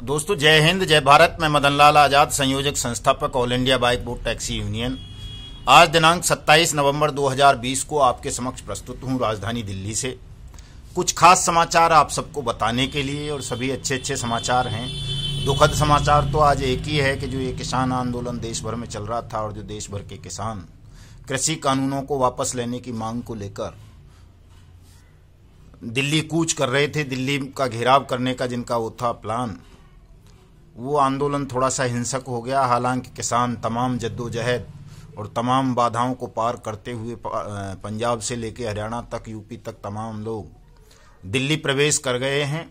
दोस्तों जय हिंद जय भारत। मैं मदन लाल आजाद, संयोजक संस्थापक all India bike board taxi union. आज दिनांक 27 नवंबर 2020 को आपके समक्ष प्रस्तुत हूं राजधानी दिल्ली से कुछ खास समाचार आप सबको बताने के लिए। और सभी अच्छे समाचार हैं। दुखद समाचार तो आज एक ही है कि जो ये किसान आंदोलन देश भर में चल रहा था और जो देश भर के किसान कृषि कानूनों को वापस लेने की मांग को लेकर दिल्ली कूच कर रहे थे, दिल्ली का घेराव करने का जिनका वो था प्लान, वो आंदोलन थोड़ा सा हिंसक हो गया। हालांकि किसान तमाम जद्दोजहद और तमाम बाधाओं को पार करते हुए पंजाब से लेकर हरियाणा तक, यूपी तक तमाम लोग दिल्ली प्रवेश कर गए हैं।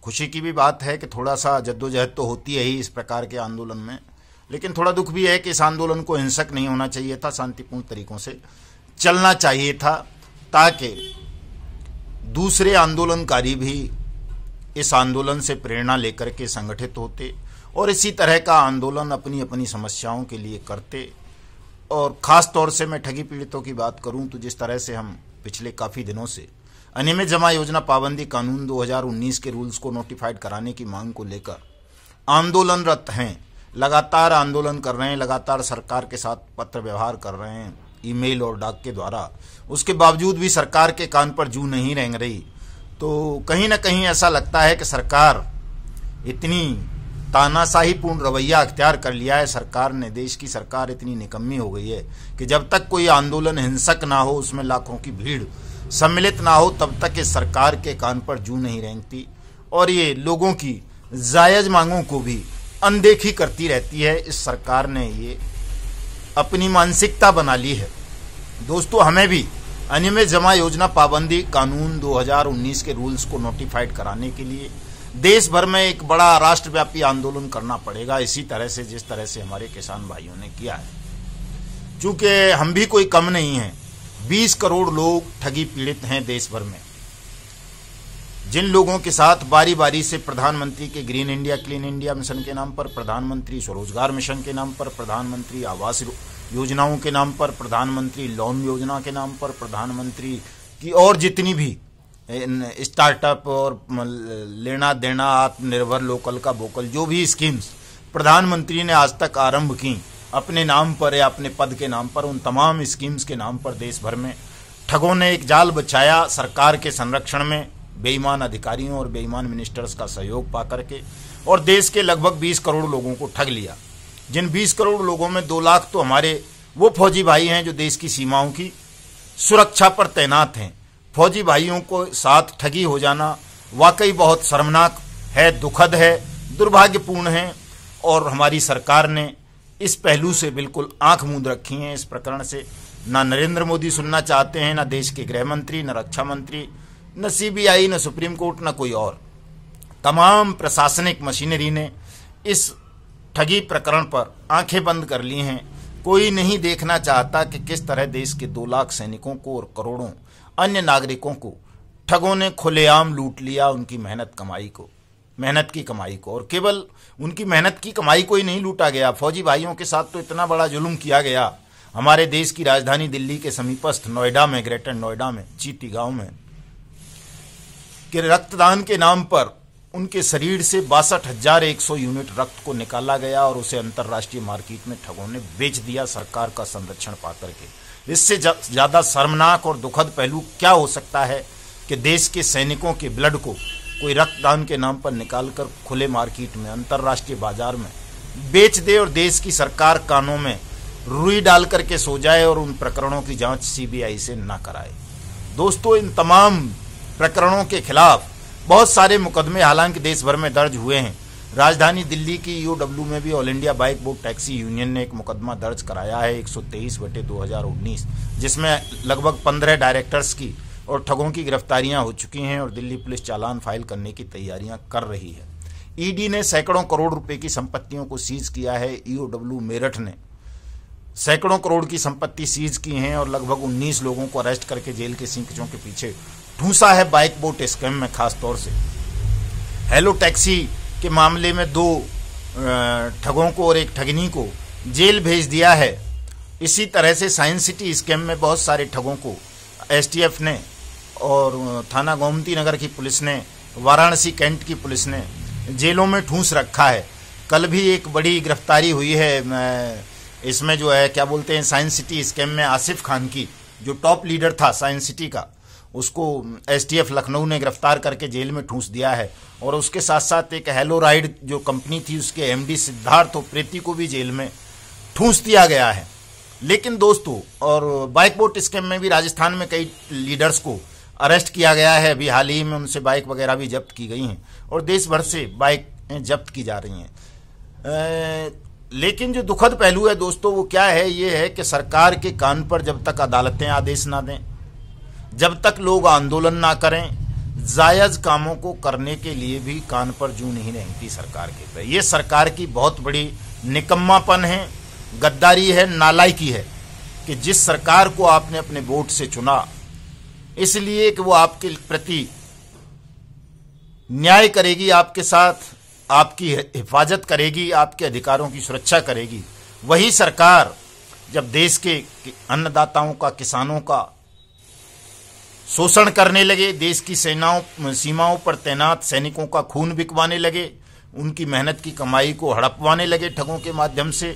खुशी की भी बात है कि थोड़ा सा जद्दोजहद तो होती है ही इस प्रकार के आंदोलन में, लेकिन थोड़ा दुख भी है कि इस आंदोलन को हिंसक नहीं होना चाहिए था, शांतिपूर्ण तरीकों से चलना चाहिए था, ताकि दूसरे आंदोलनकारी भी इस आंदोलन से प्रेरणा लेकर के संगठित होते और इसी तरह का आंदोलन अपनी अपनी समस्याओं के लिए करते। और ख़ास तौर से मैं ठगी पीड़ितों की बात करूं तो जिस तरह से हम पिछले काफ़ी दिनों से अनियमित जमा योजना पाबंदी कानून 2019 के रूल्स को नोटिफाइड कराने की मांग को लेकर आंदोलनरत हैं, लगातार आंदोलन कर रहे हैं, लगातार सरकार के साथ पत्र व्यवहार कर रहे हैं, ईमेल और डाक के द्वारा, उसके बावजूद भी सरकार के कान पर जू नहीं रेंग रही। तो कहीं ना कहीं ऐसा लगता है कि सरकार इतनी तानाशाहीपूर्ण रवैया अख्तियार कर लिया है, सरकार ने, देश की सरकार इतनी निकम्मी हो गई है कि जब तक कोई आंदोलन हिंसक ना हो, उसमें लाखों की भीड़ सम्मिलित ना हो, तब तक इस सरकार के कान पर जू नहीं रेंगती और ये लोगों की जायज मांगों को भी अनदेखी करती रहती है। इस सरकार ने ये अपनी मानसिकता बना ली है। दोस्तों, हमें भी अनियमित जमा योजना पाबंदी कानून 2019 के रूल्स को नोटिफाइड कराने के लिए देश भर में एक बड़ा राष्ट्रव्यापी आंदोलन करना पड़ेगा, इसी तरह से जिस तरह से हमारे किसान भाइयों ने किया है। चूंकि हम भी कोई कम नहीं हैं, 20 करोड़ लोग ठगी पीड़ित हैं देश भर में, जिन लोगों के साथ बारी बारी से प्रधानमंत्री के green India clean India mission के नाम पर, प्रधानमंत्री स्वरोजगार मिशन के नाम पर, प्रधानमंत्री आवास योजनाओं के नाम पर, प्रधानमंत्री लोन योजना के नाम पर, प्रधानमंत्री की और जितनी भी स्टार्टअप और लेना देना, आत्मनिर्भर, लोकल का वोकल, जो भी स्कीम्स प्रधानमंत्री ने आज तक आरंभ की अपने नाम पर या अपने पद के नाम पर, उन तमाम स्कीम्स के नाम पर देश भर में ठगों ने एक जाल बिछाया सरकार के संरक्षण में, बेईमान अधिकारियों और बेईमान मिनिस्टर्स का सहयोग पा करके, और देश के लगभग 20 करोड़ लोगों को ठग लिया। जिन 20 करोड़ लोगों में 2 लाख तो हमारे वो फौजी भाई हैं जो देश की सीमाओं की सुरक्षा पर तैनात हैं। फौजी भाइयों को साथ ठगी हो जाना वाकई बहुत शर्मनाक है, दुखद है, दुर्भाग्यपूर्ण है और हमारी सरकार ने इस पहलू से बिल्कुल आंख मूंद रखी है। इस प्रकरण से ना नरेंद्र मोदी सुनना चाहते हैं, ना देश के गृह मंत्री, न रक्षा मंत्री, न सीबीआई, न सुप्रीम कोर्ट, न कोई और। तमाम प्रशासनिक मशीनरी ने इस ठगी प्रकरण पर आंखें बंद कर ली हैं। कोई नहीं देखना चाहता कि किस तरह देश के 2 लाख सैनिकों को और करोड़ों अन्य नागरिकों को ठगों ने खुलेआम लूट लिया, उनकी मेहनत की कमाई को। और केवल उनकी मेहनत की कमाई को ही नहीं लूटा गया, फौजी भाइयों के साथ तो इतना बड़ा जुल्म किया गया हमारे देश की राजधानी दिल्ली के समीपस्थ नोएडा में, ग्रेटर नोएडा में, चीती गांव में, कि रक्तदान के नाम पर उनके शरीर से 62,100 यूनिट रक्त को निकाला गया और उसे अंतर्राष्ट्रीय मार्केट में ठगों ने बेच दिया सरकार का संरक्षण पाकर के। इससे ज्यादा शर्मनाक और दुखद पहलू क्या हो सकता है कि देश के सैनिकों के ब्लड को कोई रक्तदान के नाम पर निकालकर खुले मार्केट में, अंतर्राष्ट्रीय बाजार में बेच दे और देश की सरकार कानों में रुई डाल करके सो जाए और उन प्रकरणों की जांच सीबीआई से ना कराए। दोस्तों, इन तमाम प्रकरणों के खिलाफ बहुत सारे मुकदमे हालांकि देश भर में दर्ज हुए हैं। राजधानी दिल्ली की ईओडब्ल्यू में भी all India bike board taxi union ने एक मुकदमा दर्ज कराया है 123/2019, जिसमें लगभग 15 डायरेक्टर्स की और ठगों की गिरफ्तारियां हो चुकी हैं और दिल्ली पुलिस चालान फाइल करने की तैयारियां कर रही है। ईडी ने सैकड़ों करोड़ रुपए की संपत्तियों को सीज किया है। ईओडब्ल्यू मेरठ ने सैकड़ों करोड़ की संपत्ति सीज की है और लगभग 19 लोगों को अरेस्ट करके जेल के सींकचों के पीछे ढूंसा है बाइक बोट स्कैम में। खास तौर से हेलो टैक्सी के मामले में 2 ठगों को और एक ठगनी को जेल भेज दिया है। इसी तरह से साइंस सिटी स्कैम में बहुत सारे ठगों को एसटीएफ ने और थाना गोमती नगर की पुलिस ने, वाराणसी कैंट की पुलिस ने जेलों में ठूंस रखा है। कल भी एक बड़ी गिरफ्तारी हुई है इसमें जो है क्या बोलते हैं साइंस सिटी स्कैम में आसिफ खान की, जो टॉप लीडर था साइंस सिटी का, उसको एसटीएफ लखनऊ ने गिरफ्तार करके जेल में ठूंस दिया है। और उसके साथ साथ एक हेलो राइड जो कंपनी थी उसके एमडी सिद्धार्थ उप्रेती को भी जेल में ठूंस दिया गया है। लेकिन दोस्तों, और बाइक बोट स्कैम में भी राजस्थान में कई लीडर्स को अरेस्ट किया गया है। अभी हाल ही में उनसे बाइक वगैरह भी जब्त की गई हैं और देश भर से बाइक जब्त की जा रही हैं। लेकिन जो दुखद पहलू है दोस्तों वो क्या है, ये है कि सरकार के कान पर जब तक अदालतें आदेश ना दें, जब तक लोग आंदोलन ना करें, जायज कामों को करने के लिए भी कान पर जूं नहीं रेंगती सरकार के। ये सरकार की बहुत बड़ी निकम्मापन है, गद्दारी है, नालायकी है कि जिस सरकार को आपने अपने वोट से चुना इसलिए कि वो आपके प्रति न्याय करेगी, आपके साथ आपकी हिफाजत करेगी, आपके अधिकारों की सुरक्षा करेगी, वही सरकार जब देश के अन्नदाताओं का, किसानों का शोषण करने लगे, देश की सीमाओं पर तैनात सैनिकों का खून बिकवाने लगे, उनकी मेहनत की कमाई को हड़पवाने लगे ठगों के माध्यम से,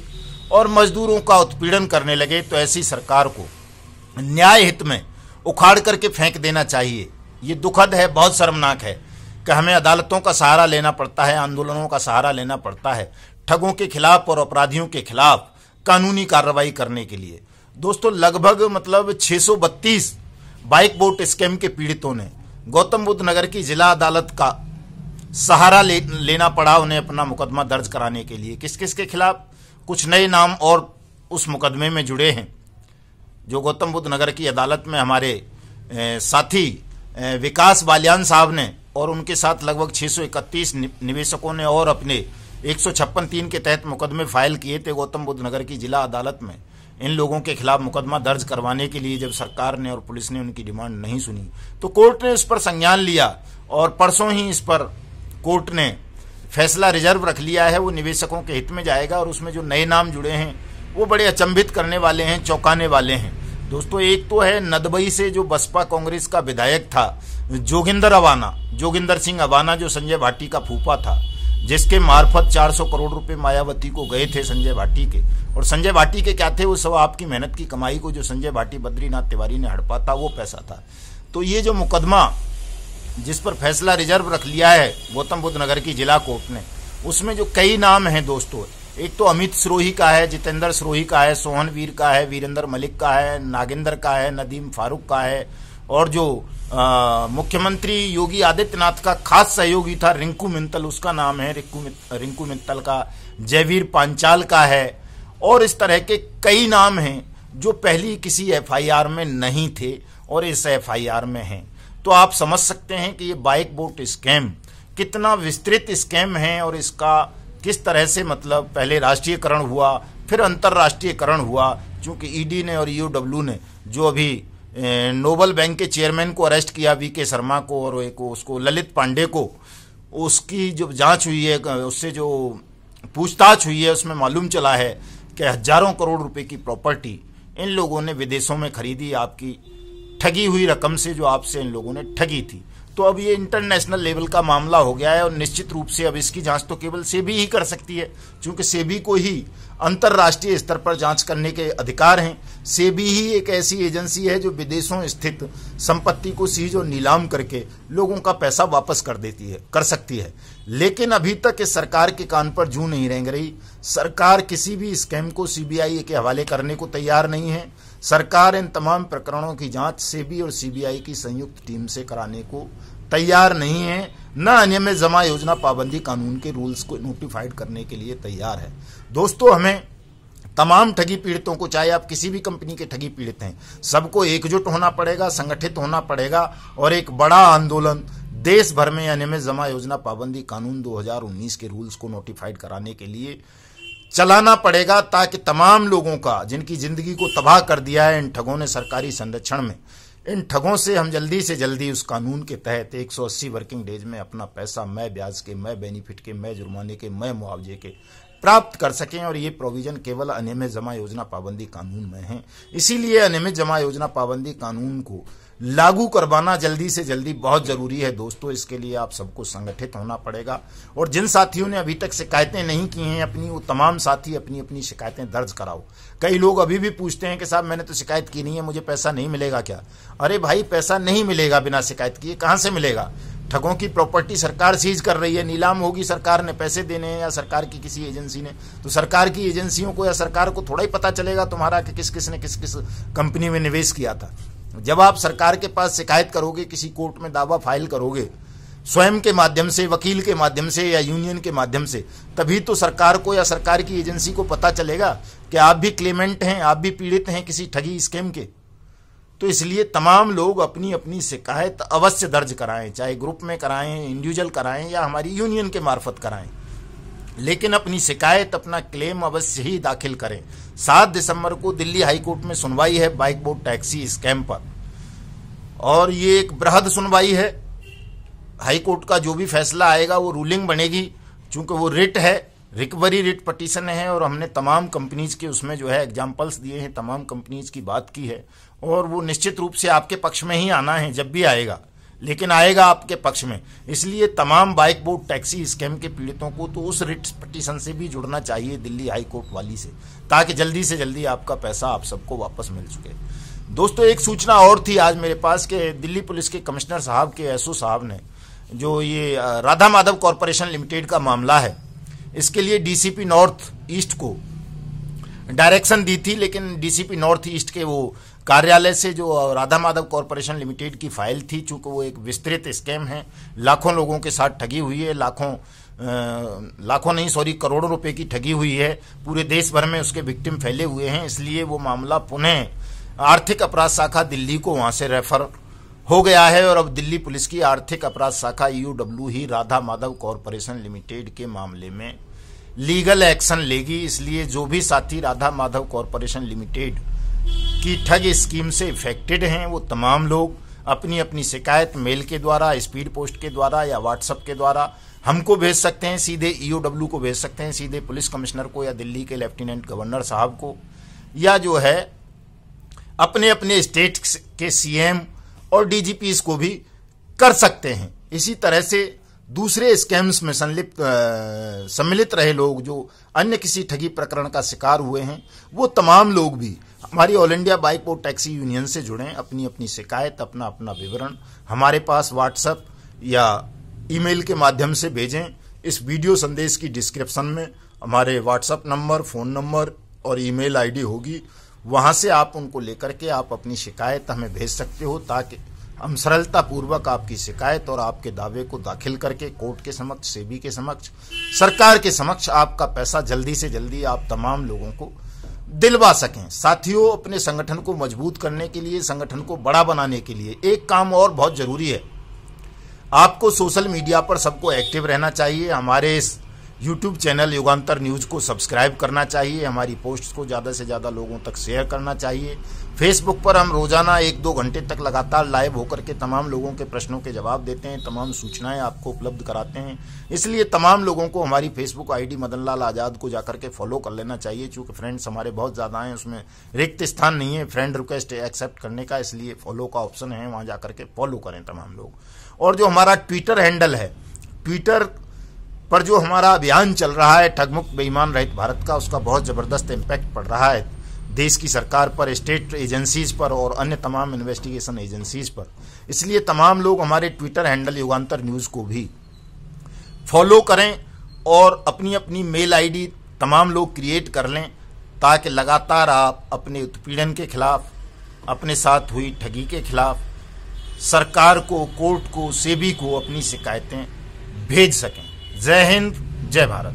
और मजदूरों का उत्पीड़न करने लगे, तो ऐसी सरकार को न्याय हित में उखाड़ करके फेंक देना चाहिए। ये दुखद है, बहुत शर्मनाक है कि हमें अदालतों का सहारा लेना पड़ता है, आंदोलनों का सहारा लेना पड़ता है ठगों के खिलाफ और अपराधियों के खिलाफ कानूनी कार्रवाई करने के लिए। दोस्तों, लगभग 632 बाइक बोट स्कैम के पीड़ितों ने गौतम बुद्ध नगर की जिला अदालत का सहारा लेना पड़ा उन्हें अपना मुकदमा दर्ज कराने के लिए। किस किस के खिलाफ? कुछ नए नाम और उस मुकदमे में जुड़े हैं जो गौतम बुद्ध नगर की अदालत में हमारे साथी विकास बालियान साहब ने और उनके साथ लगभग 631 निवेशकों ने और अपने 156(3) के तहत मुकदमे फाइल किए थे गौतम बुद्ध नगर की जिला अदालत में। इन लोगों के खिलाफ मुकदमा दर्ज करवाने के लिए जब सरकार ने और पुलिस ने उनकी डिमांड नहीं सुनी तो कोर्ट ने इस पर संज्ञान लिया और परसों ही इस पर कोर्ट ने फैसला रिजर्व रख लिया है। वो निवेशकों के हित में जाएगा और उसमें जो नए नाम जुड़े हैं वो बड़े अचंभित करने वाले हैं, चौंकाने वाले हैं। दोस्तों, एक तो है नदबई से जो बसपा कांग्रेस का विधायक था जोगिंदर सिंह अवाना, जो संजय भाटी का फूफा था, जिसके मार्फत 400 करोड़ रुपए मायावती को गए थे संजय भाटी के। और संजय भाटी के क्या थे? वो सब आपकी मेहनत की कमाई को जो संजय भाटी बद्रीनाथ तिवारी ने हड़पा था वो पैसा था। तो ये जो मुकदमा जिस पर फैसला रिजर्व रख लिया है गौतम बुद्ध नगर की जिला कोर्ट ने, उसमें जो कई नाम हैं दोस्तों, एक तो अमित सिरोही का है, जितेंद्र सिरोही का है, सोहन वीर का है, वीरेंद्र मलिक का है, नागेंद्र का है, नदीम फारूक का है, और जो मुख्यमंत्री योगी आदित्यनाथ का खास सहयोगी था रिंकू मित्तल, उसका नाम है रिंकू मित्तल का, जयवीर पांचाल का है, और इस तरह के कई नाम हैं जो पहली किसी एफआईआर में नहीं थे और इस एफआईआर में हैं। तो आप समझ सकते हैं कि ये बाइक बोट स्कैम कितना विस्तृत स्कैम है और इसका किस तरह से मतलब पहले राष्ट्रीयकरण हुआ, फिर अंतर्राष्ट्रीयकरण हुआ, क्योंकि ईडी ने और ईओडब्ल्यू ने जो अभी नोबल बैंक के चेयरमैन को अरेस्ट किया वीके शर्मा को और एक उसको ललित पांडे को, उसकी जो जांच हुई है, उससे जो पूछताछ हुई है, उसमें मालूम चला है कि हजारों करोड़ रुपए की प्रॉपर्टी इन लोगों ने विदेशों में खरीदी आपकी ठगी हुई रकम से, जो आपसे इन लोगों ने ठगी थी। तो अब ये इंटरनेशनल लेवल का मामला हो गया है और निश्चित रूप से अब इसकी जांच तो केवल सेबी ही कर सकती है, क्योंकि सेबी को ही अंतर्राष्ट्रीय स्तर पर जांच करने के अधिकार हैं। सेबी ही एक ऐसी एजेंसी है जो विदेशों स्थित संपत्ति को सीज और नीलाम करके लोगों का पैसा वापस कर सकती है। लेकिन अभी तक इस सरकार के कान पर जूं नहीं रेंग रही। सरकार किसी भी स्कैम को सीबीआई के हवाले करने को तैयार नहीं है। सरकार इन तमाम प्रकरणों की जांच सेबी और सीबीआई की संयुक्त टीम से कराने को तैयार नहीं है, न अनियमित जमा योजना पाबंदी कानून के रूल्स को नोटिफाइड करने के लिए तैयार है। दोस्तों, हमें तमाम ठगी पीड़ितों को, चाहे आप किसी भी कंपनी के ठगी पीड़ित हैं, सबको एकजुट होना पड़ेगा, संगठित होना पड़ेगा और एक बड़ा आंदोलन देश भर में अनियमित जमा योजना पाबंदी कानून 2019 के रूल्स को नोटिफाइड कराने के लिए चलाना पड़ेगा, ताकि तमाम लोगों का जिनकी जिंदगी को तबाह कर दिया है इन ठगों ने सरकारी संरक्षण में, इन ठगों से हम जल्दी से जल्दी उस कानून के तहत 180 वर्किंग डेज में अपना पैसा मैं ब्याज के, मैं बेनिफिट के, मैं जुर्माने के, मैं मुआवजे के प्राप्त कर सकें। और ये प्रोविजन केवल अनियमित जमा योजना पाबंदी कानून में है। इसीलिए अनियमित जमा योजना पाबंदी कानून को लागू करवाना जल्दी से जल्दी बहुत जरूरी है दोस्तों। इसके लिए आप सबको संगठित होना पड़ेगा और जिन साथियों ने अभी तक शिकायतें नहीं की हैं अपनी, वो तमाम साथी अपनी अपनी शिकायतें दर्ज कराओ। कई लोग अभी भी पूछते हैं कि साहब मैंने तो शिकायत की नहीं है, मुझे पैसा नहीं मिलेगा क्या? अरे भाई, पैसा नहीं मिलेगा बिना शिकायत किए, कहां से मिलेगा? ठगों की प्रॉपर्टी सरकार सीज कर रही है, नीलाम होगी, सरकार ने पैसे देने हैं या सरकार की किसी एजेंसी ने, तो सरकार की एजेंसियों को या सरकार को थोड़ा ही पता चलेगा तुम्हारा कि किस किस ने किस किस कंपनी में निवेश किया था। जब आप सरकार के पास शिकायत करोगे, किसी कोर्ट में दावा फाइल करोगे स्वयं के माध्यम से, वकील के माध्यम से या यूनियन के माध्यम से, तभी तो सरकार को या सरकार की एजेंसी को पता चलेगा कि आप भी क्लेमेंट हैं, आप भी पीड़ित हैं किसी ठगी स्कैम के। तो इसलिए तमाम लोग अपनी अपनी शिकायत अवश्य दर्ज कराएं, चाहे ग्रुप में कराएं, इंडिविजुअल कराएं या हमारी यूनियन के मार्फत कराएं, लेकिन अपनी शिकायत, अपना क्लेम अवश्य ही दाखिल करें। 7 दिसंबर को दिल्ली हाईकोर्ट में सुनवाई है बाइक बोर्ड टैक्सी स्कैम पर, और ये एक बृहद सुनवाई है। हाईकोर्ट का जो भी फैसला आएगा वो रूलिंग बनेगी, चूंकि वो रिट है, रिकवरी रिट पटिशन है, और हमने तमाम कंपनीज के उसमें जो है एग्जाम्पल्स दिए हैं, तमाम कंपनीज की बात की है, और वो निश्चित रूप से आपके पक्ष में ही आना है जब भी आएगा, लेकिन आएगा आपके पक्ष में। इसलिए तमाम बाइक बोर्ड टैक्सी स्कैम के पीड़ितों को तो उस रिट पटिशन से भी जुड़ना चाहिए दिल्ली हाईकोर्ट वाली से, ताकि जल्दी से जल्दी आपका पैसा आप सबको वापस मिल चुके। दोस्तों, एक सूचना और थी आज मेरे पास कि दिल्ली पुलिस के कमिश्नर साहब के एसओ साहब ने जो ये राधा माधव कॉरपोरेशन लिमिटेड का मामला है, इसके लिए डीसीपी नॉर्थ ईस्ट को डायरेक्शन दी थी, लेकिन डीसीपी नॉर्थ ईस्ट के वो कार्यालय से जो राधा माधव कॉरपोरेशन लिमिटेड की फाइल थी, चूंकि वो एक विस्तृत स्कैम है, लाखों लोगों के साथ ठगी हुई है, करोड़ों रुपए की ठगी हुई है, पूरे देश भर में उसके विक्टिम फैले हुए हैं, इसलिए वो मामला पुनः आर्थिक अपराध शाखा दिल्ली को वहां से रेफर हो गया है, और अब दिल्ली पुलिस की आर्थिक अपराध शाखा ईओडब्ल्यू ही राधा माधव कॉरपोरेशन लिमिटेड के मामले में लीगल एक्शन लेगी। इसलिए जो भी साथी राधा माधव कॉरपोरेशन लिमिटेड की ठग स्कीम से इफेक्टेड हैं, वो तमाम लोग अपनी अपनी शिकायत मेल के द्वारा, स्पीड पोस्ट के द्वारा या व्हाट्सएप के द्वारा हमको भेज सकते हैं, सीधे ईओडब्ल्यू को भेज सकते हैं, सीधे पुलिस कमिश्नर को या दिल्ली के लेफ्टिनेंट गवर्नर साहब को, या जो है अपने अपने स्टेट के सीएम और डीजीपीज को भी कर सकते हैं। इसी तरह से दूसरे स्कैम्स में सम्मिलित रहे लोग जो अन्य किसी ठगी प्रकरण का शिकार हुए हैं, वो तमाम लोग भी हमारी all India bike board taxi union से जुड़ें, अपनी अपनी शिकायत, अपना अपना विवरण हमारे पास व्हाट्सएप या ईमेल के माध्यम से भेजें। इस वीडियो संदेश की डिस्क्रिप्शन में हमारे व्हाट्सएप नंबर, फ़ोन नंबर और ईमेल आईडी होगी, वहां से आप उनको लेकर के आप अपनी शिकायत हमें भेज सकते हो, ताकि हम सरलता पूर्वक आपकी शिकायत और आपके दावे को दाखिल करके कोर्ट के समक्ष, सेबी के समक्ष, सरकार के समक्ष आपका पैसा जल्दी से जल्दी आप तमाम लोगों को दिलवा सकें। साथियों, अपने संगठन को मजबूत करने के लिए, संगठन को बड़ा बनाने के लिए एक काम और बहुत जरूरी है। आपको सोशल मीडिया पर सबको एक्टिव रहना चाहिए। हमारे इस यूट्यूब चैनल युगांतर न्यूज को सब्सक्राइब करना चाहिए, हमारी पोस्ट्स को ज़्यादा से ज़्यादा लोगों तक शेयर करना चाहिए। फेसबुक पर हम रोजाना 1-2 घंटे तक लगातार लाइव होकर के तमाम लोगों के प्रश्नों के जवाब देते हैं, तमाम सूचनाएं आपको उपलब्ध कराते हैं। इसलिए तमाम लोगों को हमारी फेसबुक आईडी मदन लाल आज़ाद को जाकर के फॉलो कर लेना चाहिए, चूँकि फ्रेंड्स हमारे बहुत ज़्यादा हैं, उसमें रिक्त स्थान नहीं है फ्रेंड रिक्वेस्ट एक्सेप्ट करने का, इसलिए फॉलो का ऑप्शन है, वहाँ जाकर के फॉलो करें तमाम लोग। और जो हमारा ट्विटर हैंडल है, ट्विटर पर जो हमारा अभियान चल रहा है ठगमुक्त बेईमान रहित भारत का, उसका बहुत ज़बरदस्त इम्पैक्ट पड़ रहा है देश की सरकार पर, स्टेट एजेंसीज पर और अन्य तमाम इन्वेस्टिगेशन एजेंसीज पर। इसलिए तमाम लोग हमारे ट्विटर हैंडल युगांतर न्यूज़ को भी फॉलो करें और अपनी अपनी मेल आईडी तमाम लोग क्रिएट कर लें, ताकि लगातार आप अपने उत्पीड़न के खिलाफ, अपने साथ हुई ठगी के खिलाफ सरकार को, कोर्ट को, सेबी को अपनी शिकायतें भेज सकें। जय हिंद, जय भारत।